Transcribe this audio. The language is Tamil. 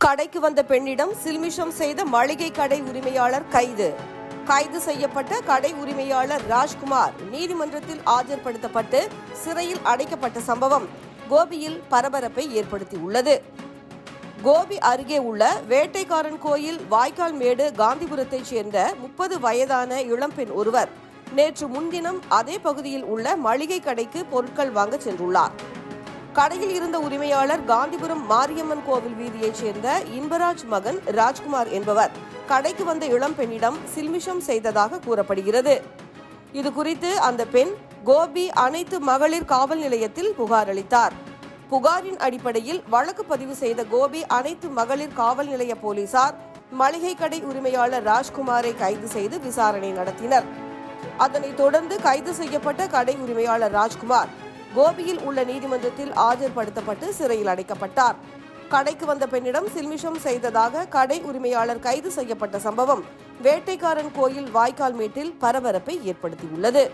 கடைக்கு வந்த பெண்ணிடம் சில்மிஷம் செய்த மளிகை கடை உரிமையாளர் கைது. கைது செய்யப்பட்ட கடை உரிமையாளர் ராஜ்குமார் நீதிமன்றத்தில் ஆஜர்படுத்தப்பட்டு சிறையில் அடைக்கப்பட்ட சம்பவம் கோபியில் பரபரப்பை ஏற்படுத்தியுள்ளது. கோபி அருகே உள்ள வேட்டைக்காரன் கோயில் வாய்க்கால் மேடு காந்திபுரத்தைச் சேர்ந்த 30 வயதான இளம்பெண் ஒருவர் நேற்று முன்தினம் அதே பகுதியில் உள்ள மளிகை கடைக்கு பொருட்கள் வாங்க சென்றுள்ளார். கடையில் இருந்த உரிமையாளர் காந்திபுரம் மாரியம்மன் கோவில் வீதியைச் சேர்ந்த இன்பராஜ் மகன் ராஜ்குமார் என்பவர் கடைக்கு வந்த இளம்பெண்ணிடம் சில்மிஷம் செய்ததாக கூறப்படுகிறது. இதுகுறித்து அந்த பெண் கோபி அனைத்து மகளிர் காவல் நிலையத்தில் புகார் அளித்தார். புகாரின் அடிப்படையில் வழக்கு பதிவு செய்த கோபி அனைத்து மகளிர் காவல் நிலைய போலீசார் மளிகை கடை உரிமையாளர் ராஜ்குமாரை கைது செய்து விசாரணை நடத்தினர். அதனைத் தொடர்ந்து கைது செய்யப்பட்ட கடை உரிமையாளர் ராஜ்குமார் கோபியில் உள்ள நீதிமன்றத்தில் ஆஜர்படுத்தப்பட்டு சிறையில் அடைக்கப்பட்டார். கடைக்கு வந்த பெண்ணிடம் சில்மிஷம் செய்ததாக கடை உரிமையாளர் கைது செய்யப்பட்ட சம்பவம் வேட்டைக்காரன் கோயில் வாய்க்கால் மேட்டில் பரபரப்பை ஏற்படுத்தியுள்ளது.